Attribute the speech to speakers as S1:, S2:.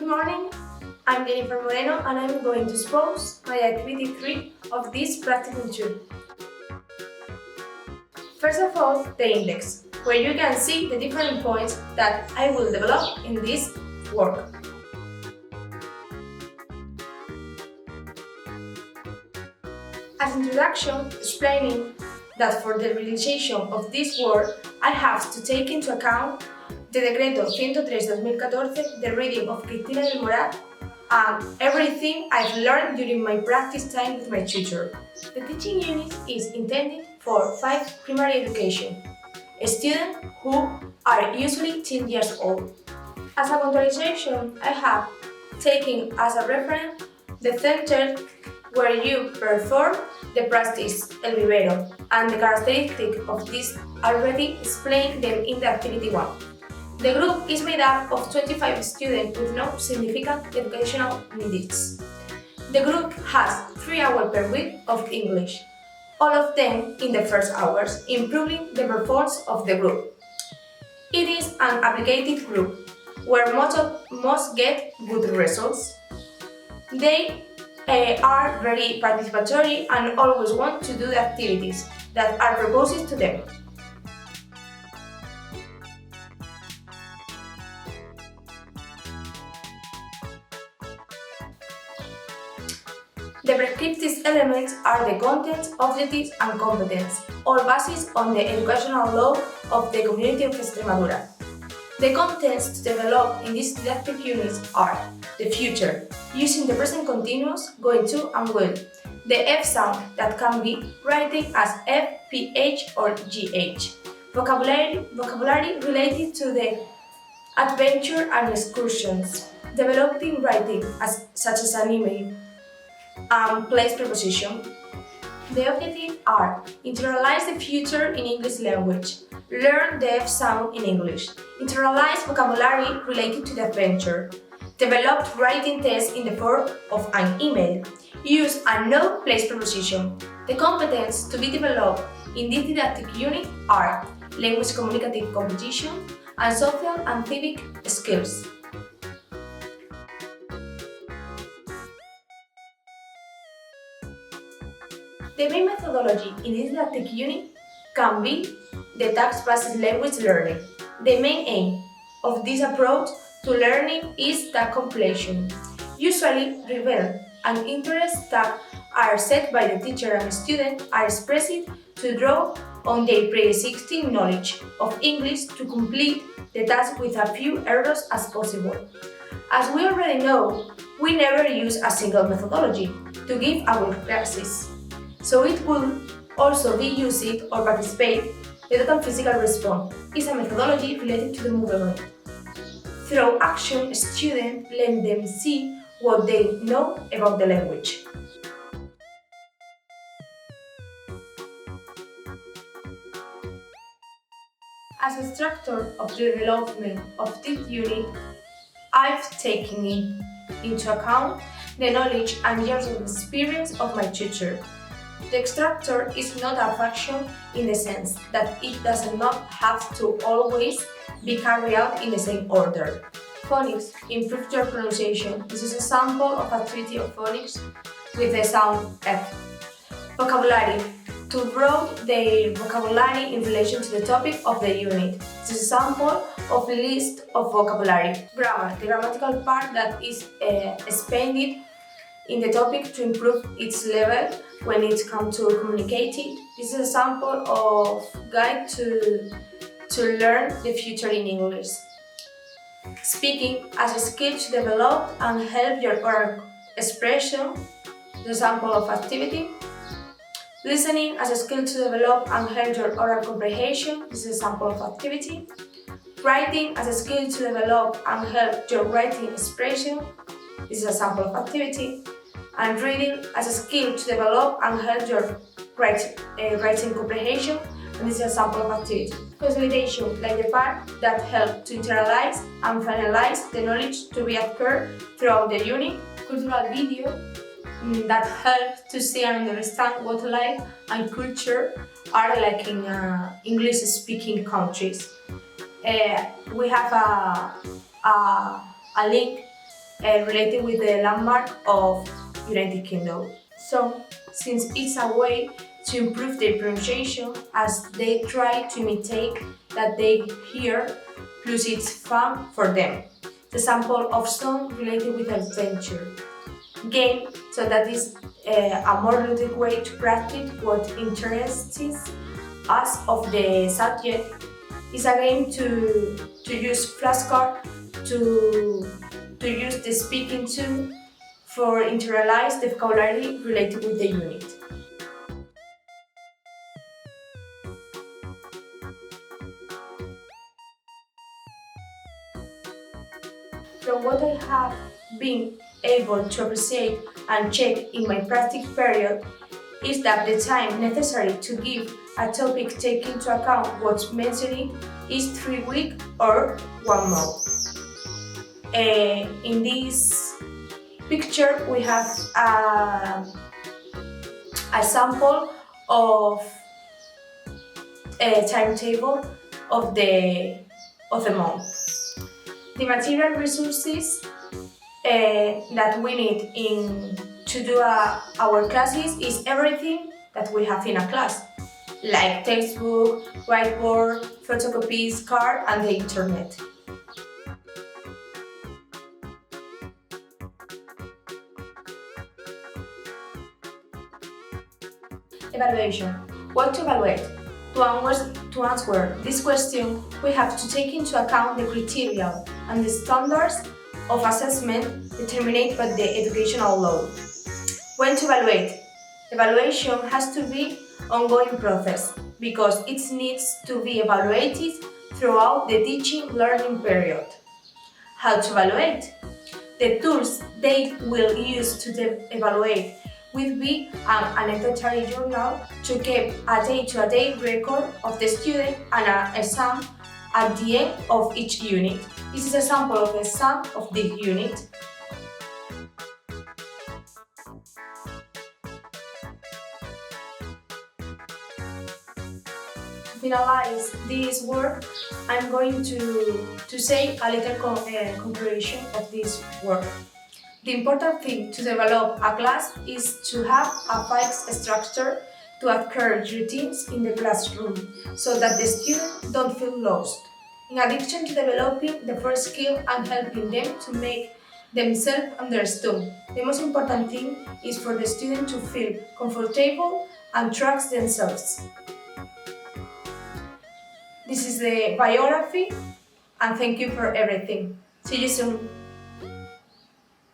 S1: Good morning, I'm Jenifer Moreno and I'm going to expose my activity 3 of this Practicum 2. First of all, the index, where you can see the different points that I will develop in this work. As introduction, explaining that for the realization of this work, I have to take into account the Decreto 103/2014, the reading of Cristina del Moral, and everything I've learned during my practice time with my tutor. The teaching unit is intended for 5 primary education, students who are usually 10 years old. As a contextualization, I have taken as a reference the center where you perform the practice, el vivero, and the characteristics of this already explained them in the activity 1. The group is made up of 25 students with no significant educational needs. The group has 3 hours per week of English, all of them in the first hours, improving the performance of the group. It is an applicative group, where most get good results. They are very participatory and always want to do the activities that are proposed to them. The prescriptive elements are the contents, objectives, and competence, all based on the educational law of the Community of Extremadura. The contents to develop in these didactic units are the future, using the present continuous, going to and will, the F sound that can be written as F, PH, or GH, vocabulary related to the adventure and excursions, developing writing such as an email, and place preposition. The objectives are internalize the future in English language, learn the F sound in English, internalize vocabulary related to the adventure, develop writing tests in the form of an email, use a no place preposition. The competence to be developed in this didactic unit are language communicative competition and social and civic skills. The main methodology in this didactic unit can be the task-based language learning. The main aim of this approach to learning is task completion. Usually, relevant and interest tasks are set by the teacher and student are expressed to draw on their pre-existing knowledge of English to complete the task with as few errors as possible. As we already know, we never use a single methodology to give our classes. So it will also be used or participate the total physical response is a methodology related to the movement. Through action, students let them see what they know about the language. As a structure of the development of this unit, I've taken into account the knowledge and years of experience of my tutor. The structure is not a function in the sense that it does not have to always be carried out in the same order. Phonics improves your pronunciation. This is a sample of activity of phonics with the sound F. Vocabulary to broaden the vocabulary in relation to the topic of the unit. This is a sample of a list of vocabulary. Grammar, the grammatical part that is expanded in the topic to improve its level when it comes to communicating. This is a sample of guide to learn the future in English. Speaking as a skill to develop and help your oral expression, the sample of activity. Listening as a skill to develop and help your oral comprehension, this is a sample of activity. Writing as a skill to develop and help your writing expression, this is a sample of activity. And reading as a skill to develop and help your writing comprehension, and this is a sample of activity. Consolidation, like the part that helps to internalize and finalize the knowledge to be acquired throughout the unit. Cultural video, that helps to see and understand what life and culture are like in English-speaking countries. We have a link related with the landmark of United Kingdom. So, since it's a way to improve their pronunciation as they try to imitate that they hear, plus it's fun for them. The sample of song related with adventure. Game, so that is a more ludic way to practice what interests us of the subject. Is a game to use flashcard, to use the speaking tool for internalize the vocabulary related with the unit. From what I have been able to appreciate and check in my practice period is that the time necessary to give a topic take into account what's mentioned is 3 weeks or 1 month. In this picture we have a sample of a timetable of the month. The material resources that we need to do our classes is everything that we have in a class, like textbook, whiteboard, photocopies, card, and the internet. Evaluation. What to evaluate? To answer this question, we have to take into account the criteria and the standards of assessment determined by the educational law. When to evaluate? Evaluation has to be an ongoing process because it needs to be evaluated throughout the teaching learning period. How to evaluate? The tools they will use to evaluate will be an anecdotal journal to keep a day-to-day record of the student and an exam at the end of each unit. This is a sample of the exam of this unit. To finalize this work, I'm going to say a little comparison of this work. The important thing to develop a class is to have a fixed structure to occur routines in the classroom so that the students don't feel lost. In addition to developing the first skill and helping them to make themselves understood, the most important thing is for the student to feel comfortable and trust themselves. This is the biography, and thank you for everything. See you soon.